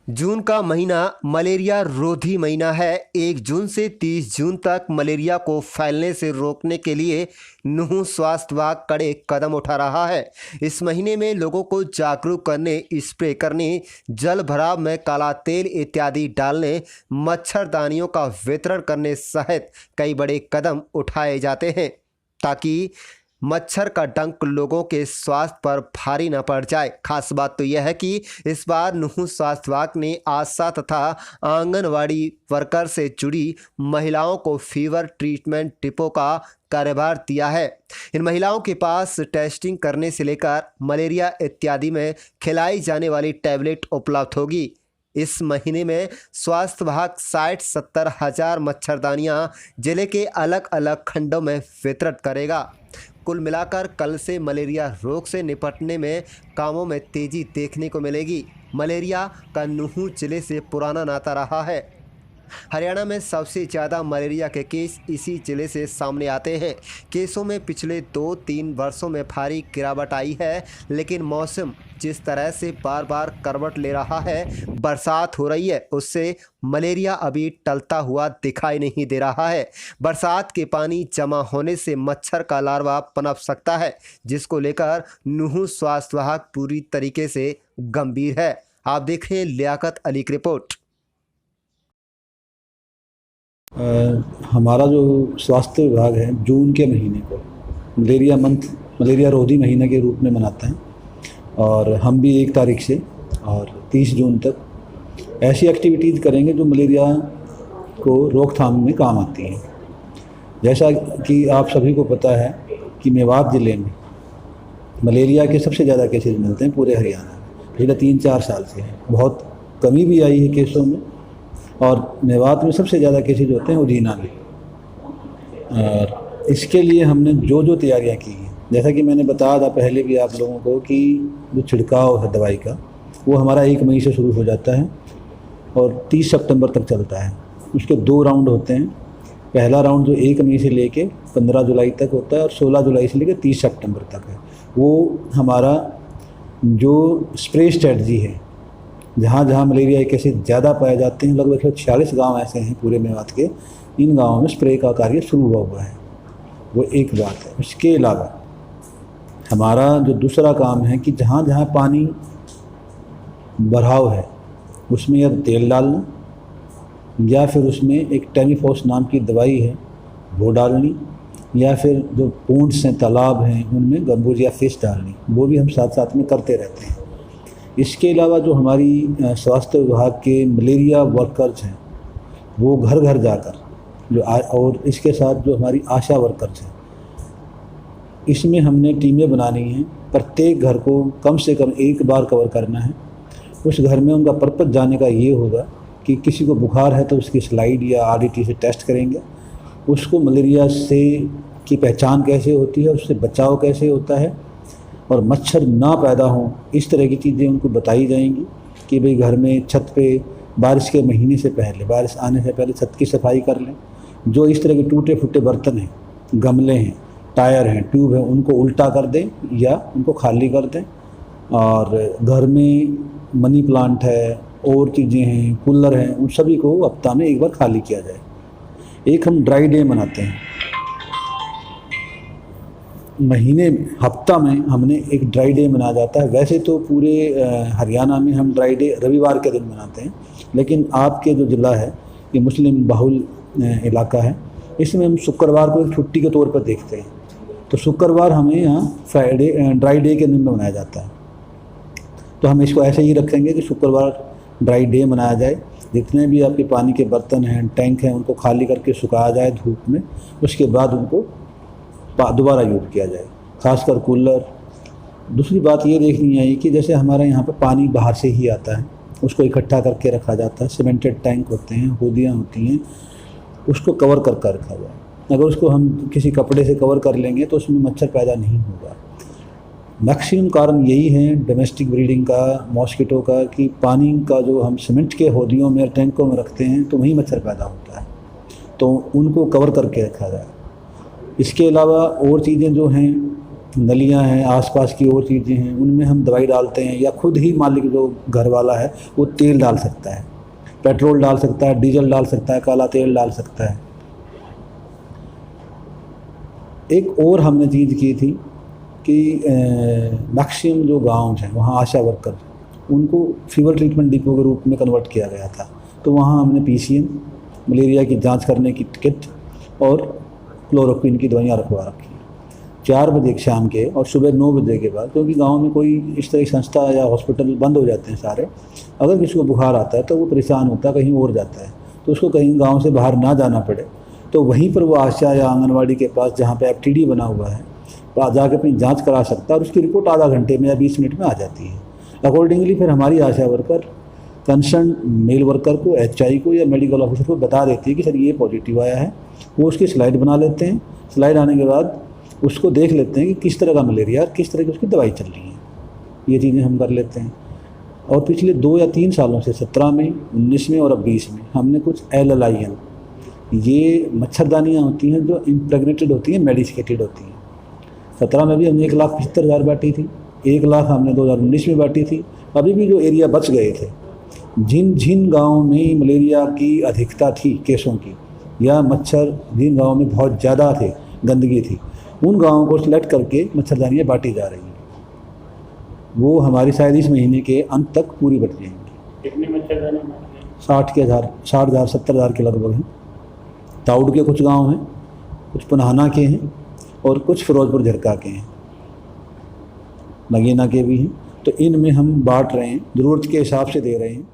जून का महीना मलेरिया रोधी महीना है। 1 जून से 30 जून तक मलेरिया को फैलने से रोकने के लिए नूंह स्वास्थ्य विभाग कड़े कदम उठा रहा है। इस महीने में लोगों को जागरूक करने, स्प्रे करने, जल भराव में काला तेल इत्यादि डालने, मच्छरदानियों का वितरण करने सहित कई बड़े कदम उठाए जाते हैं ताकि मच्छर का डंक लोगों के स्वास्थ्य पर भारी न पड़ जाए। खास बात तो यह है कि इस बार नूंह स्वास्थ्य विभाग ने आशा तथा आंगनवाड़ी वर्कर से जुड़ी महिलाओं को फीवर ट्रीटमेंट डिपो का कार्यभार दिया है। इन महिलाओं के पास टेस्टिंग करने से लेकर मलेरिया इत्यादि में खिलाई जाने वाली टैबलेट उपलब्ध होगी। इस महीने में स्वास्थ्य विभाग 60-70 हज़ार मच्छरदानियां जिले के अलग अलग खंडों में वितरित करेगा। कुल मिलाकर कल से मलेरिया रोग से निपटने में कामों में तेजी देखने को मिलेगी। मलेरिया का नूंह जिले से पुराना नाता रहा है। हरियाणा में सबसे ज़्यादा मलेरिया के केस इसी जिले से सामने आते हैं। केसों में पिछले 2-3 वर्षों में भारी गिरावट आई है, लेकिन मौसम जिस तरह से बार बार करवट ले रहा है, बरसात हो रही है, उससे मलेरिया अभी टलता हुआ दिखाई नहीं दे रहा है। बरसात के पानी जमा होने से मच्छर का लार्वा पनप सकता है, जिसको लेकर नूंह स्वास्थ्य विभाग पूरी तरीके से गंभीर है। आप देखें लियाकत अली की रिपोर्ट। हमारा जो स्वास्थ्य विभाग है जून के महीने को मलेरिया मंथ, मलेरिया रोधी महीने के रूप में मनाते हैं और हम भी 1 तारीख से और 30 जून तक ऐसी एक्टिविटीज़ करेंगे जो मलेरिया को रोकथाम में काम आती हैं। जैसा कि आप सभी को पता है कि मेवात ज़िले में मलेरिया के सबसे ज़्यादा केसेस मिलते हैं पूरे हरियाणा में। पिछले 3-4 साल से बहुत कमी भी आई है केसों में, और मेवात में सबसे ज़्यादा केसेज होते हैं उजीना में। और इसके लिए हमने जो तैयारियां की हैं, जैसा कि मैंने बताया था पहले भी आप लोगों को कि जो छिड़काव है दवाई का वो हमारा 1 मई से शुरू हो जाता है और 30 सितंबर तक चलता है। उसके 2 राउंड होते हैं। पहला राउंड जो 1 मई से लेके 15 जुलाई तक होता है और 16 जुलाई से लेकर 30 सितंबर तक है। वो हमारा जो स्प्रे स्ट्रेटजी है, जहाँ जहाँ मलेरिया के केसेस ज़्यादा पाए जाते हैं, लगभग 46 गांव ऐसे हैं पूरे मेवात के, इन गांवों में स्प्रे का कार्य शुरू हुआ है। वो एक बात है। इसके अलावा हमारा जो दूसरा काम है कि जहाँ जहाँ पानी भराव है उसमें या तेल डालना या फिर उसमें एक टेमीफॉस नाम की दवाई है वो डालनी, या फिर जो पोंड्स हैं, तालाब हैं, उनमें गंबूजिया फिश डालनी, वो भी हम साथ साथ में करते रहते हैं। इसके अलावा जो हमारी स्वास्थ्य विभाग के मलेरिया वर्कर्स हैं वो घर घर जाकर और इसके साथ जो हमारी आशा वर्कर्स हैं, इसमें हमने टीमें बनानी हैं। प्रत्येक घर को कम से कम 1 बार कवर करना है। उस घर में उनका पर्पस जाने का ये होगा कि किसी को बुखार है तो उसकी स्लाइड या आरडीटी से टेस्ट करेंगे, उसको मलेरिया से की पहचान कैसे होती है, उससे बचाव कैसे होता है और मच्छर ना पैदा हों, इस तरह की चीज़ें उनको बताई जाएंगी कि भाई घर में छत पे बारिश के महीने से पहले, बारिश आने से पहले छत की सफाई कर लें। जो इस तरह के टूटे फूटे बर्तन हैं, गमले हैं, टायर हैं, ट्यूब हैं, उनको उल्टा कर दें या उनको खाली कर दें। और घर में मनी प्लांट है और चीज़ें हैं, कूलर हैं, उन सभी को हफ्ता में 1 बार खाली किया जाए। एक हम ड्राई डे मनाते हैं महीने, हफ्ता में हमने एक ड्राई डे मनाया जाता है। वैसे तो पूरे हरियाणा में हम ड्राई डे रविवार के दिन मनाते हैं, लेकिन आपके जो ज़िला है ये मुस्लिम बहुल इलाका है, इसमें हम शुक्रवार को एक छुट्टी के तौर पर देखते हैं। तो शुक्रवार हमें यहाँ फ्राइडे ड्राई डे के दिन में मनाया जाता है। तो हम इसको ऐसे ही रखेंगे कि शुक्रवार ड्राई डे मनाया जाए। जितने भी आपके पानी के बर्तन हैं, टैंक हैं, उनको खाली करके सुखाया जाए धूप में, उसके बाद उनको दोबारा यूज़ किया जाए, खासकर कूलर। दूसरी बात ये देखनी है कि जैसे हमारे यहाँ पे पानी बाहर से ही आता है, उसको इकट्ठा करके रखा जाता है। सीमेंटेड टैंक होते हैं, होदियाँ होती हैं, उसको कवर करके रखा जाए। अगर उसको हम किसी कपड़े से कवर कर लेंगे तो उसमें मच्छर पैदा नहीं होगा। मैक्सिमम कारण यही है डोमेस्टिक ब्रीडिंग का, मॉस्किटो का, कि पानी का जो हम सीमेंट के होदियों में, टैंकों में रखते हैं तो वहीं मच्छर पैदा होता है, तो उनको कवर करके रखा जाए। इसके अलावा और चीज़ें जो हैं नलियाँ हैं, आसपास की और चीज़ें हैं, उनमें हम दवाई डालते हैं, या खुद ही मालिक जो घर वाला है वो तेल डाल सकता है, पेट्रोल डाल सकता है, डीजल डाल सकता है, काला तेल डाल सकता है। एक और हमने चीज़ की थी कि मैक्सिमम जो गाँव हैं वहाँ आशा वर्कर उनको फीवर ट्रीटमेंट डिपो के रूप में कन्वर्ट किया गया था। तो वहाँ हमने PCM, मलेरिया की जांच करने की किट और क्लोरोक्विन की दवाइयाँ रखवा रखी 4 बजे शाम के और सुबह 9 बजे के बाद, क्योंकि गांव में कोई इस तरह की संस्था या हॉस्पिटल बंद हो जाते हैं सारे। अगर किसी को बुखार आता है तो वो परेशान होता है, कहीं और जाता है, तो उसको कहीं गांव से बाहर ना जाना पड़े, तो वहीं पर वो आशा या आंगनवाड़ी के पास जहाँ पे FTD बना हुआ है वहाँ जाकर अपनी जाँच करा सकता है, और उसकी रिपोर्ट आधा घंटे में या 20 मिनट में आ जाती है। अकॉर्डिंगली फिर हमारी आशा वर्कर कंसर्न मेल वर्कर को, HI को या मेडिकल ऑफिसर को बता देती है कि सर ये पॉजिटिव आया है। वो उसकी स्लाइड बना लेते हैं, स्लाइड आने के बाद उसको देख लेते हैं कि किस तरह का मलेरिया और किस तरह की उसकी दवाई चल रही है। ये चीज़ें हम कर लेते हैं। और पिछले 2 या 3 सालों से 17 में, 19 में और अब 20 में हमने कुछ LLIN, ये मच्छरदानियाँ होती हैं जो इम्प्रेग्नेटेड होती हैं, मेडिकेटेड होती हैं। 17 में भी हमने 1,75,000 बांटी थी, 1 लाख हमने 2019 में बांटी थी। अभी भी जो एरिया बच गए थे, जिन जिन गाँव में मलेरिया की अधिकता थी केसों की, या मच्छर जिन गाँव में बहुत ज़्यादा थे, गंदगी थी, उन गाँवों को सिलेक्ट करके मच्छरदानियाँ बांटी जा रही हैं। वो हमारी शायद इस महीने के अंत तक पूरी बट जाएंगी। कितनी मच्छरदानियाँ? 60,000 70,000 के लगभग हैं। ताउड के कुछ गांव हैं, कुछ पुनहाना के हैं और कुछ फिरोजपुर झरका के हैं, नगीना के भी हैं। तो इनमें हम बांट रहे हैं, ज़रूरत के हिसाब से दे रहे हैं।